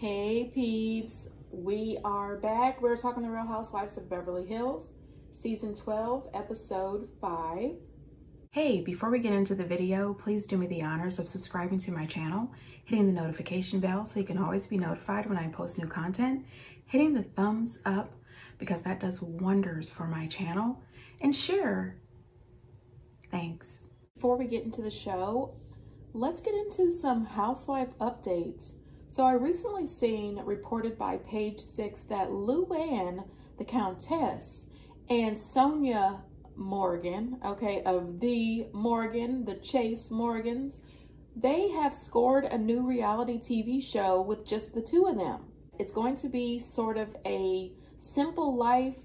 Hey peeps, we are back. We're talking The Real Housewives of Beverly Hills, Season 12, Episode 5. Hey, before we get into the video, please do me the honors of subscribing to my channel, hitting the notification bell so you can always be notified when I post new content, hitting the thumbs up because that does wonders for my channel, and share. Thanks. Before we get into the show, let's get into some housewife updates. So I recently seen reported by Page 6 that Luann, the Countess, and Sonia Morgan, of the Chase Morgans, they have scored a new reality TV show with just the two of them. It's going to be sort of a simple life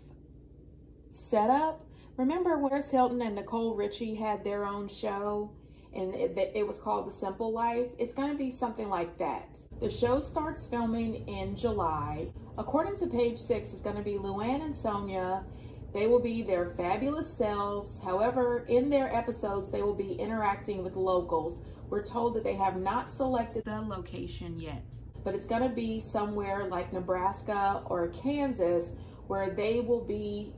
setup. Remember Paris Hilton and Nicole Richie had their own show and it was called The Simple Life? It's going to be something like that. The show starts filming in July. According to Page 6, it's going to be Luann and Sonia. They will be their fabulous selves. However, in their episodes, they will be interacting with locals. We're told that they have not selected the location yet, but it's going to be somewhere like Nebraska or Kansas where they will be,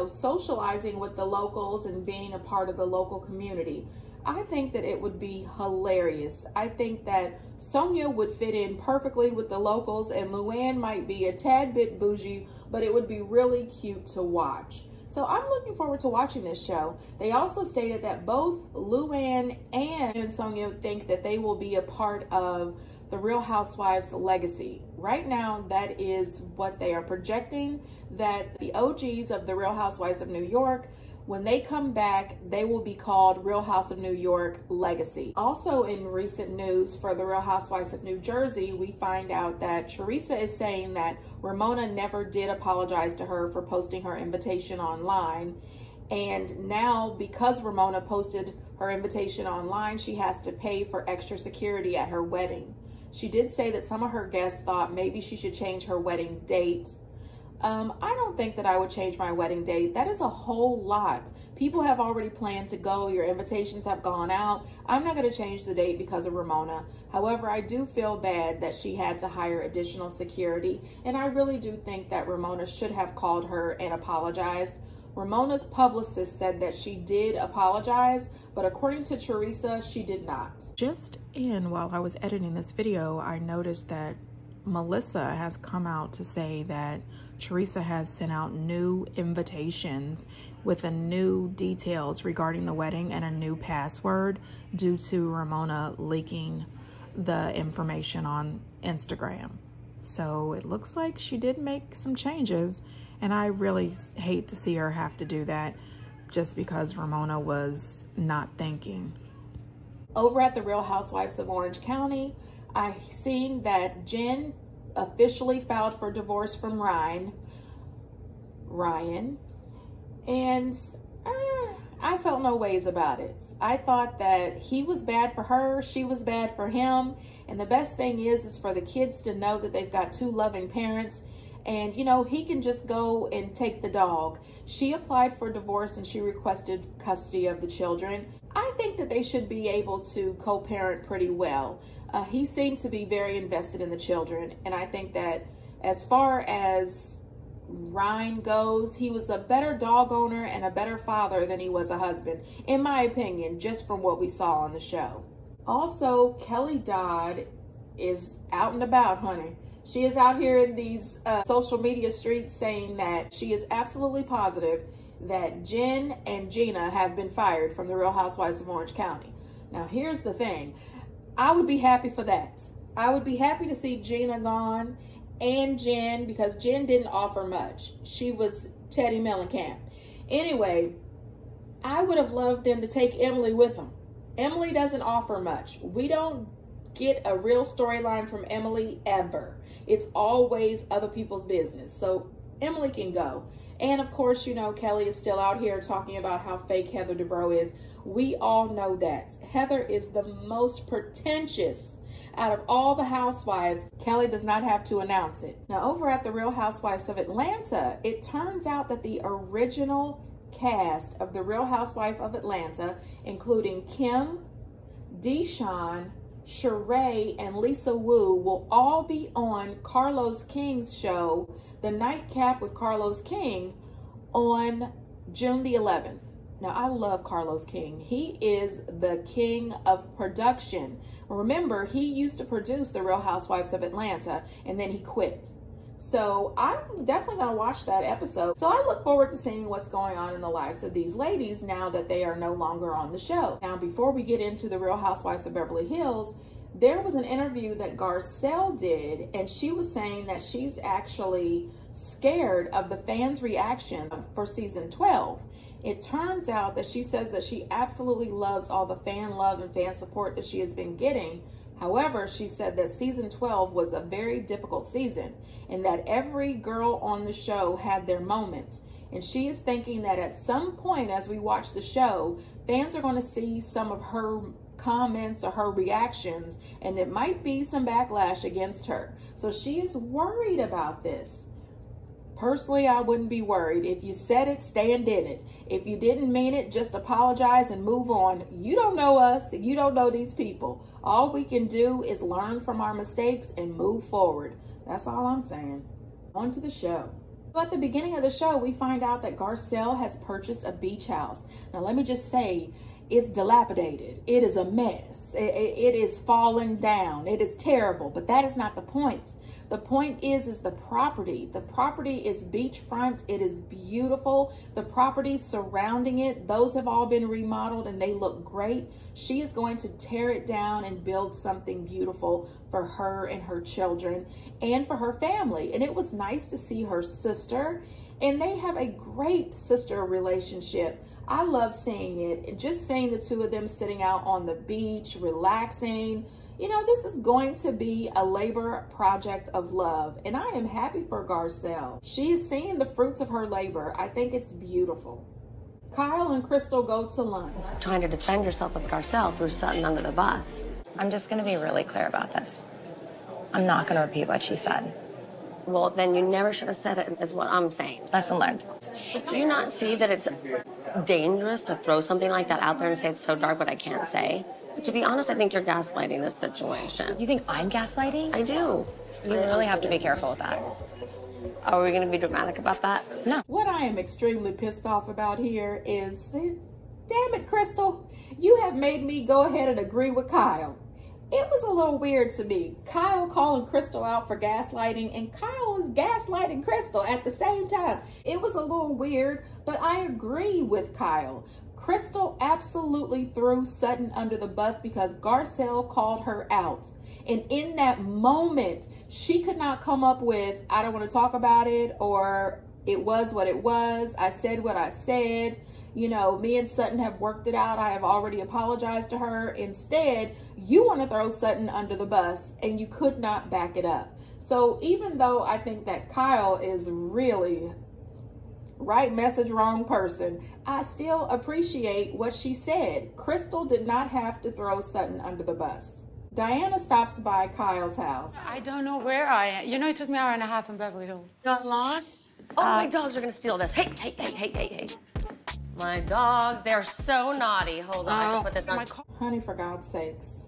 socializing with the locals and being a part of the local community. I think that it would be hilarious. I think that Sonia would fit in perfectly with the locals and Luann might be a tad bit bougie, but it would be really cute to watch. So I'm looking forward to watching this show. They also stated that both Luann and Sonia think that they will be a part of the Real Housewives legacy. Right now, that is what they are projecting, that the OGs of the Real Housewives of New York, when they come back, they will be called Real House of New York Legacy. Also in recent news for the Real Housewives of New Jersey, we find out that Teresa is saying that Ramona never did apologize to her for posting her invitation online. And now, because Ramona posted her invitation online, she has to pay for extra security at her wedding. She did say that some of her guests thought maybe she should change her wedding date. I don't think that I would change my wedding date. That is a whole lot. People have already planned to go. Your invitations have gone out. I'm not going to change the date because of Ramona. However, I do feel bad that she had to hire additional security. And I really do think that Ramona should have called her and apologized. Ramona's publicist said that she did apologize, but according to Teresa, she did not. Just while I was editing this video, I noticed that Melissa has come out to say that Teresa has sent out new invitations with a new details regarding the wedding and a new password due to Ramona leaking the information on Instagram. So it looks like she did make some changes, and I really hate to see her have to do that just because Ramona was not thinking. Over at the Real Housewives of Orange County, I seen that Jen officially filed for divorce from Ryan, and I felt no ways about it. I thought that he was bad for her, she was bad for him, and the best thing is for the kids to know that they've got two loving parents, and he can just go and take the dog. She applied for divorce and she requested custody of the children. I think that they should be able to co-parent pretty well. He seemed to be very invested in the children, and I think that as far as Ryan goes, he was a better dog owner and a better father than he was a husband, in my opinion, just from what we saw on the show. Also, Kelly Dodd is out and about, honey. She is out here in these social media streets saying that she is absolutely positive that Jen and Gina have been fired from the Real Housewives of Orange County. Now, here's the thing. I would be happy for that. I would be happy to see Gina gone and Jen, because Jen didn't offer much. She was Teddy Mellencamp. Anyway, I would have loved them to take Emily with them. Emily doesn't offer much. We don't get a real storyline from Emily ever. It's always other people's business. So Emily can go. And of course, Kelly is still out here talking about how fake Heather Dubrow is. We all know that. Heather is the most pretentious out of all the housewives. Kelly does not have to announce it. Now, over at the Real Housewives of Atlanta, it turns out that the original cast of the Real Housewife of Atlanta, including Kim, Deshawn, Sheree, and Lisa Wu will all be on Carlos King's show, The Nightcap with Carlos King, on June the 11th. Now, I love Carlos King. He is the king of production. Remember, he used to produce The Real Housewives of Atlanta, and then he quit. So I'm definitely going to watch that episode. So I look forward to seeing what's going on in the lives of these ladies now that they are no longer on the show. Now, before we get into The Real Housewives of Beverly Hills, there was an interview that Garcelle did, and she was saying that she's actually scared of the fans' reaction for season 12. It turns out that she says that she absolutely loves all the fan love and fan support that she has been getting. However, she said that season 12 was a very difficult season and that every girl on the show had their moments. And she is thinking that at some point as we watch the show, fans are going to see some of her comments or her reactions, and it might be some backlash against her. So she is worried about this. Personally, I wouldn't be worried. If you said it, stand in it. If you didn't mean it, just apologize and move on. You don't know us. You don't know these people. All we can do is learn from our mistakes and move forward. That's all I'm saying. On to the show. So at the beginning of the show, we find out that Garcelle has purchased a beach house. Now, let me just say, it's dilapidated. It is a mess. It is falling down. It is terrible, but that is not the point. The point is the property. The property is beachfront. It is beautiful. The properties surrounding it, those have all been remodeled and they look great. She is going to tear it down and build something beautiful for her and her children and for her family. And it was nice to see her sister, and they have a great sister relationship. I love seeing it. Just seeing the two of them sitting out on the beach, relaxing. You know, this is going to be a labor project of love, and I am happy for Garcelle. She is seeing the fruits of her labor. I think it's beautiful. Kyle and Crystal go to lunch. Trying to defend yourself with Garcelle threw Sutton under the bus. I'm just going to be really clear about this. I'm not going to repeat what she said. Well, then you never should have said it, is what I'm saying. Lesson learned. But do you not see that it's dangerous to throw something like that out there and say it's so dark what I can't say? To be honest, I think you're gaslighting this situation. You think I'm gaslighting? I do. You really have to be careful with that. Are we going to be dramatic about that? No. What I am extremely pissed off about here is, damn it, Crystal, you have made me go ahead and agree with Kyle. It was a little weird to me. Kyle calling Crystal out for gaslighting, and Kyle is gaslighting Crystal at the same time. It was a little weird, but I agree with Kyle. Crystal absolutely threw Sutton under the bus because Garcelle called her out. And in that moment, she could not come up with, I don't want to talk about it, or it was what it was. I said what I said. You know, me and Sutton have worked it out. I have already apologized to her. Instead, you want to throw Sutton under the bus, and you could not back it up. So even though I think that Kyle is really right message, wrong person, I still appreciate what she said. Crystal did not have to throw Sutton under the bus. Diana stops by Kyle's house. I don't know where I am. You know, it took me an hour and a half in Beverly Hills. Got lost? Oh, my dogs are going to steal this. Hey, hey, hey, hey, hey, hey. My dogs, they're so naughty. Hold on, I can put this on. Honey, for God's sakes.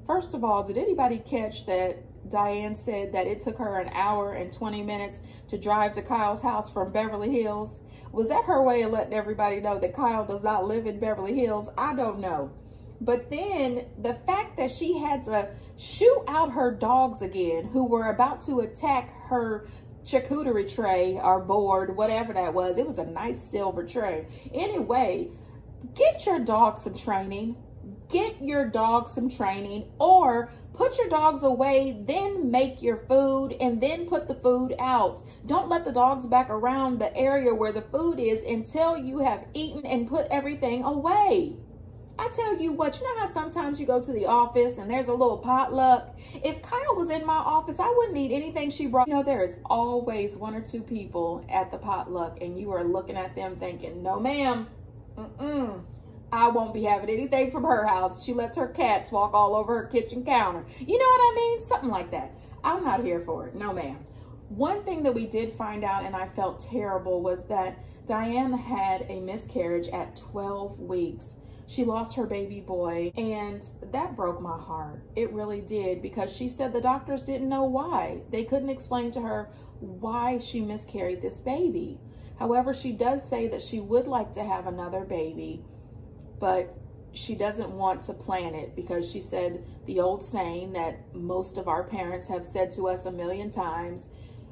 First of all, did anybody catch that Diane said that it took her an hour and 20 minutes to drive to Kyle's house from Beverly Hills? Was that her way of letting everybody know that Kyle does not live in Beverly Hills? I don't know. But then the fact that she had to shoot out her dogs again, who were about to attack her charcuterie tray or board, whatever that was. It was a nice silver tray. Anyway, get your dog some training. Get your dog some training, or put your dogs away, then make your food, and then put the food out. Don't let the dogs back around the area where the food is until you have eaten and put everything away. I tell you what, you know how sometimes you go to the office and there's a little potluck? If Kyle was in my office, I wouldn't eat anything she brought. You know, there is always one or two people at the potluck and you are looking at them thinking, no ma'am, I won't be having anything from her house. She lets her cats walk all over her kitchen counter. You know what I mean? Something like that. I'm not here for it. No ma'am. One thing that we did find out, and I felt terrible, was that Diane had a miscarriage at 12 weeks. She lost her baby boy, and that broke my heart. It really did, because she said the doctors didn't know why. They couldn't explain to her why she miscarried this baby. However, she does say that she would like to have another baby, but she doesn't want to plan it, because she said the old saying that most of our parents have said to us a million times,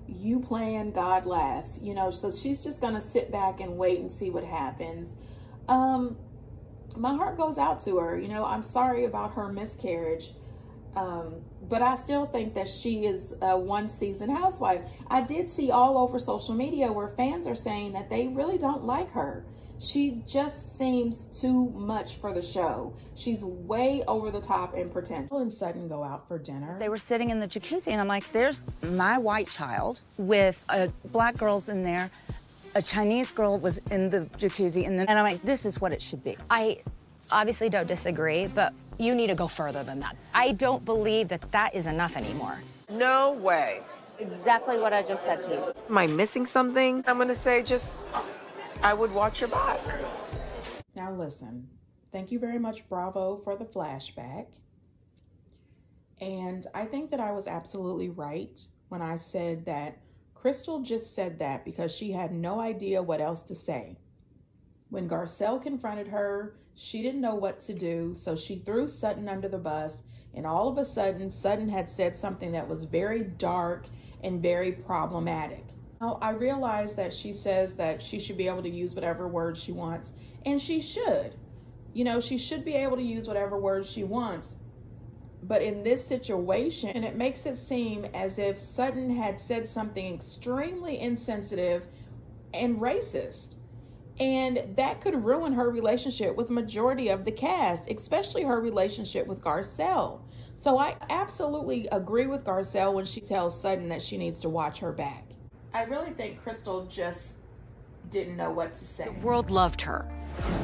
you plan, God laughs, you know. So she's just gonna sit back and wait and see what happens. My heart goes out to her. You know, I'm sorry about her miscarriage, but I still think that she is a one-season housewife. I did see all over social media where fans are saying that they really don't like her. She just seems too much for the show. She's way over the top and pretentious. And Sutton go out for dinner. They were sitting in the jacuzzi, and I'm like, there's my white child with black girls in there. A Chinese girl was in the jacuzzi, and I'm like, this is what it should be. I obviously don't disagree, but you need to go further than that. I don't believe that that is enough anymore. No way. Exactly what I just said to you. Am I missing something? I'm gonna say I would watch your back. Now listen, thank you very much, Bravo, for the flashback. And I think that I was absolutely right when I said that Crystal just said that because she had no idea what else to say. When Garcelle confronted her, she didn't know what to do, so she threw Sutton under the bus, and all of a sudden, Sutton had said something that was very dark and very problematic. Now, I realize that she says that she should be able to use whatever words she wants, and she should. You know, she should be able to use whatever words she wants. But in this situation, it makes it seem as if Sutton had said something extremely insensitive and racist. And that could ruin her relationship with majority of the cast, especially her relationship with Garcelle. So I absolutely agree with Garcelle when she tells Sutton that she needs to watch her back. I really think Crystal just didn't know what to say. The world loved her,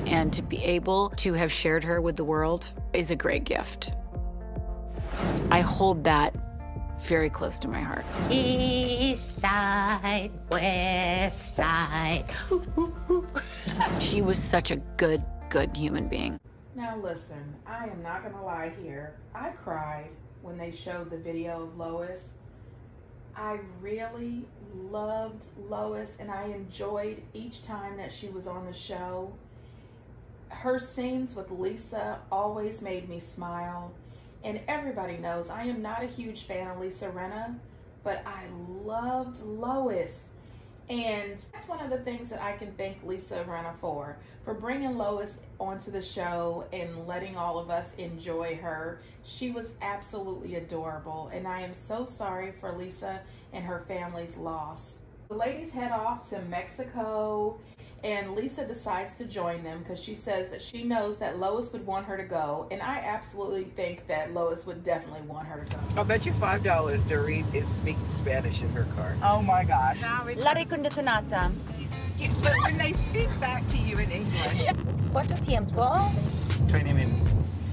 and to be able to have shared her with the world is a great gift. I hold that very close to my heart. East side, west side. She was such a good human being. Now listen, I am not gonna lie here. I cried when they showed the video of Lois. I really loved Lois, and I enjoyed each time that she was on the show. Her scenes with Lisa always made me smile. And everybody knows I am not a huge fan of Lisa Rinna, but I loved Lois. And that's one of the things that I can thank Lisa Rinna for bringing Lois onto the show and letting all of us enjoy her. She was absolutely adorable, and I am so sorry for Lisa and her family's loss. The ladies head off to Mexico, and Lisa decides to join them because she says that she knows that Lois would want her to go, and I absolutely think that Lois would definitely want her to go. I'll bet you $5 Doreen is speaking Spanish in her car. Oh my gosh. Lari condicionata. But when they speak back to you in English. ¿Cuánto tiempo? 20 minutes.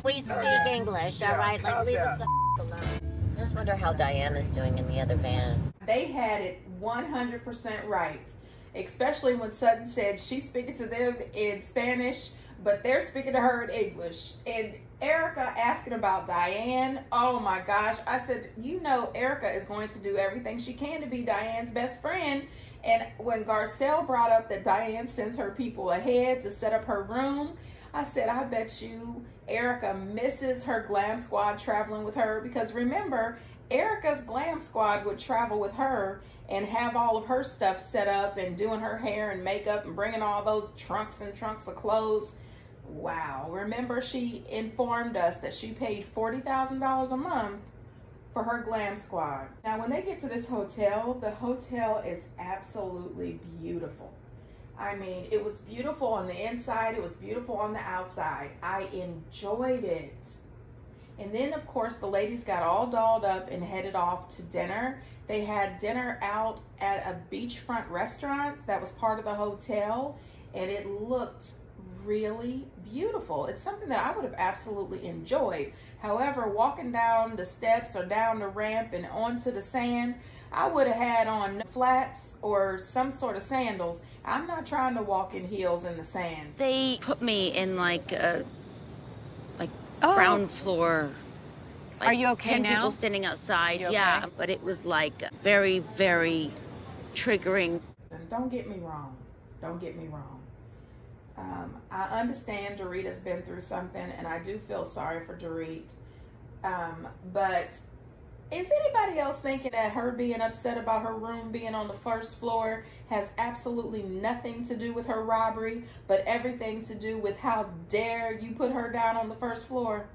We speak English, all right? Like, leave us the alone. I just wonder how Diane is doing in the other van. They had it 100% right, especially when Sutton said she's speaking to them in Spanish, but they're speaking to her in English. And Erica asking about Diane, oh my gosh. I said, you know, Erica is going to do everything she can to be Diane's best friend. And when Garcelle brought up that Diane sends her people ahead to set up her room, I said, I bet you Erica misses her glam squad traveling with her, because remember, Erica's glam squad would travel with her and have all of her stuff set up and doing her hair and makeup and bringing all those trunks and trunks of clothes. Wow. Remember, she informed us that she paid $40,000 a month for her glam squad. Now, when they get to this hotel, the hotel is absolutely beautiful. I mean, it was beautiful on the inside. It was beautiful on the outside. I enjoyed it. And then, of course, the ladies got all dolled up and headed off to dinner. They had dinner out at a beachfront restaurant that was part of the hotel, and it looked really beautiful. It's something that I would have absolutely enjoyed. However, walking down the steps or down the ramp and onto the sand, I would have had on flats or some sort of sandals. I'm not trying to walk in heels in the sand. They put me in like a ground floor. Like Are you okay 10 now? people standing outside, You okay? yeah. But it was like very, very triggering. And don't get me wrong. Don't get me wrong. I understand Dorit has been through something, and I do feel sorry for Dorit. But is anybody else thinking that her being upset about her room being on the first floor has absolutely nothing to do with her robbery, but everything to do with how dare you put her down on the first floor?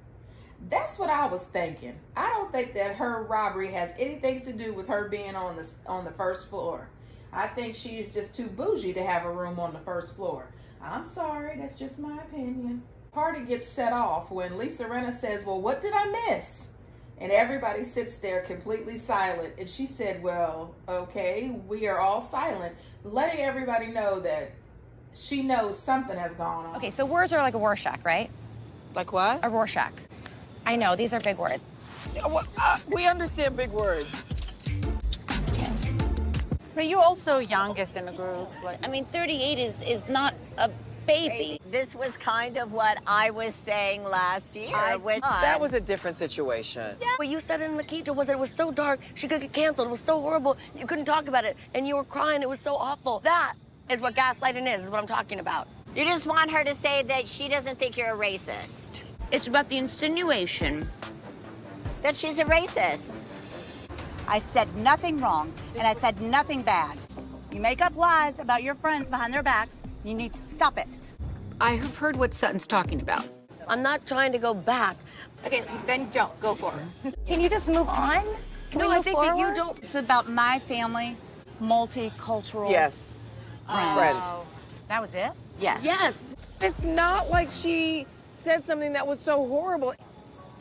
That's what I was thinking. I don't think that her robbery has anything to do with her being on the first floor. I think she is just too bougie to have a room on the first floor. I'm sorry, that's just my opinion. Party gets set off when Lisa Rinna says, well, what did I miss? And everybody sits there completely silent. And she said, well, okay, we are all silent, letting everybody know that she knows something has gone on. Okay, so words are like a Rorschach, right? Like what? A Rorschach. I know, these are big words. We understand big words. But you're also youngest in the group. I mean, 38 is not a baby. This was kind of what I was saying last year. That was a different situation. Yeah. What you said in Nikita was that it was so dark, she could get canceled. It was so horrible, you couldn't talk about it. And you were crying, it was so awful. That is what gaslighting is what I'm talking about. You just want her to say that she doesn't think you're a racist. It's about the insinuation That she's a racist. I said nothing wrong, and I said nothing bad. You make up lies about your friends behind their backs. You need to stop it. I have heard what Sutton's talking about. I'm not trying to go back. Okay, then don't. Go for it. Can you just move on? No, I think that you don't. It's about my family, multicultural. Yes. Friends. That was it? Yes. Yes. It's not like she said something that was so horrible.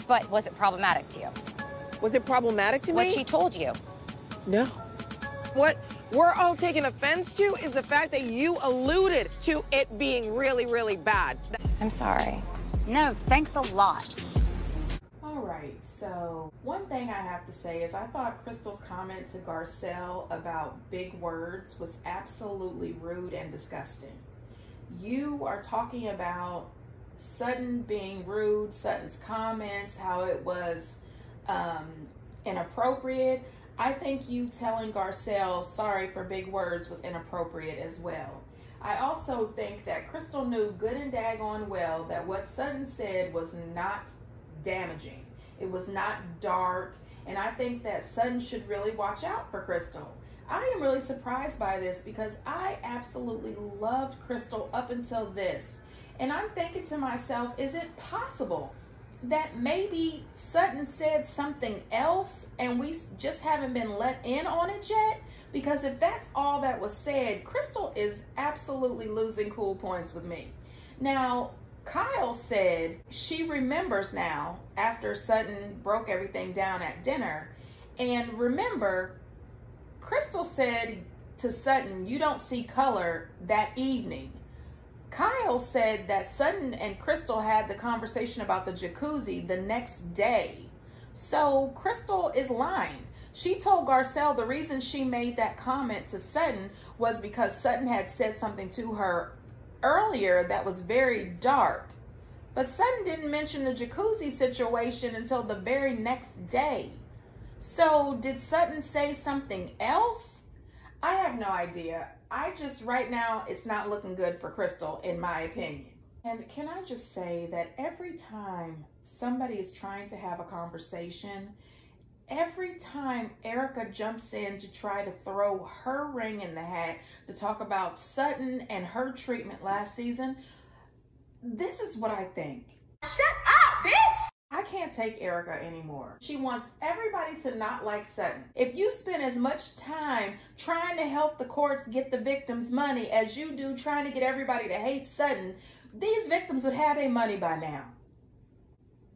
But was it problematic to you? Was it problematic to me? What she told you? No. What we're all taking offense to is the fact that you alluded to it being really, really bad. I'm sorry. No, thanks a lot. All right, so one thing I have to say is I thought Crystal's comment to Garcelle about big words was absolutely rude and disgusting. You are talking about Sutton being rude, Sutton's comments, how it was inappropriate. I think you telling Garcelle sorry for big words was inappropriate as well. I also think that Crystal knew good and daggone well that what Sutton said was not damaging. It was not dark, and I think that Sutton should really watch out for Crystal. I am really surprised by this because I absolutely loved Crystal up until this. And I'm thinking to myself, is it possible that maybe Sutton said something else and we just haven't been let in on it yet? Because if that's all that was said, Crystal is absolutely losing cool points with me. Now, Kyle said she remembers now after Sutton broke everything down at dinner. And remember, Crystal said to Sutton, you don't see color that evening. Kyle said that Sutton and Crystal had the conversation about the jacuzzi the next day. So Crystal is lying. She told Garcelle the reason she made that comment to Sutton was because Sutton had said something to her earlier that was very dark. But Sutton didn't mention the jacuzzi situation until the very next day. So did Sutton say something else? I have no idea. I just, right now, it's not looking good for Crystal, in my opinion. And can I just say that every time somebody is trying to have a conversation, every time Erica jumps in to try to throw her ring in the hat to talk about Sutton and her treatment last season, this is what I think. Shut up, bitch! I can't take Erica anymore. She wants everybody to not like Sutton. If you spend as much time trying to help the courts get the victims' money as you do trying to get everybody to hate Sutton, these victims would have their money by now.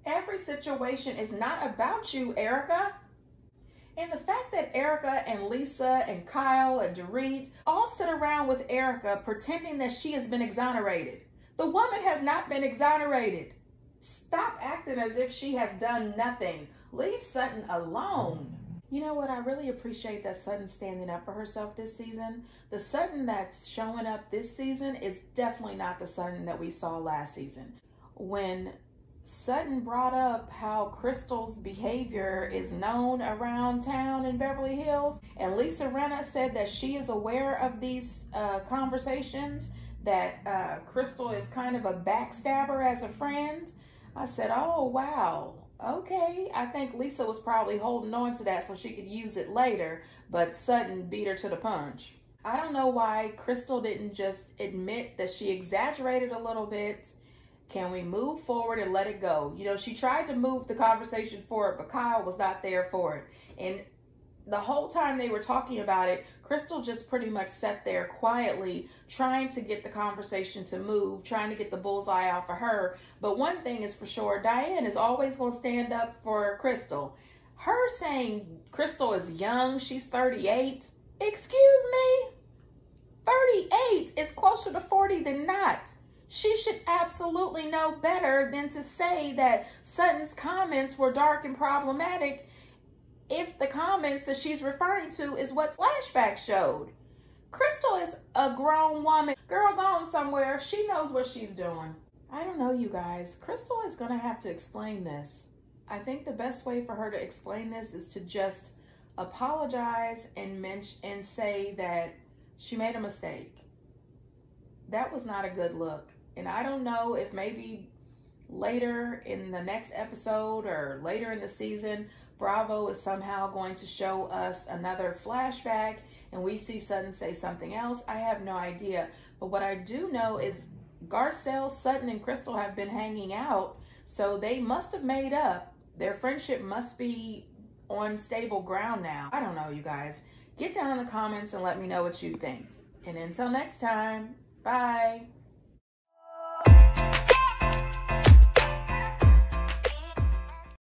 Every situation is not about you, Erica. And the fact that Erica and Lisa and Kyle and Dorit all sit around with Erica pretending that she has been exonerated. The woman has not been exonerated. Stop acting as if she has done nothing. Leave Sutton alone. You know what? I really appreciate that Sutton's standing up for herself this season. The Sutton that's showing up this season is definitely not the Sutton that we saw last season. When Sutton brought up how Crystal's behavior is known around town in Beverly Hills, and Lisa Rinna said that she is aware of these conversations, that Crystal is kind of a backstabber as a friend. I said, oh wow, okay. I think Lisa was probably holding on to that so she could use it later, but Sutton beat her to the punch. I don't know why Crystal didn't just admit that she exaggerated a little bit. Can we move forward and let it go? You know, she tried to move the conversation forward, but Kyle was not there for it. And the whole time they were talking about it, Crystal just pretty much sat there quietly trying to get the conversation to move, trying to get the bullseye off of her. But one thing is for sure, Diane is always going to stand up for Crystal. Her saying Crystal is young, she's 38. Excuse me? 38 is closer to 40 than not. She should absolutely know better than to say that Sutton's comments were dark and problematic if the comments that she's referring to is what flashback showed. Crystal is a grown woman. Girl gone somewhere. She knows what she's doing. I don't know, you guys. Crystal is going to have to explain this. I think the best way for her to explain this is to just apologize and say that she made a mistake. That was not a good look. And I don't know if maybe later in the next episode or later in the season, Bravo is somehow going to show us another flashback and we see Sutton say something else. I have no idea. But what I do know is Garcelle, Sutton, and Crystal have been hanging out, so they must have made up. Their friendship must be on stable ground now. I don't know, you guys. Get down in the comments and let me know what you think. And until next time, bye.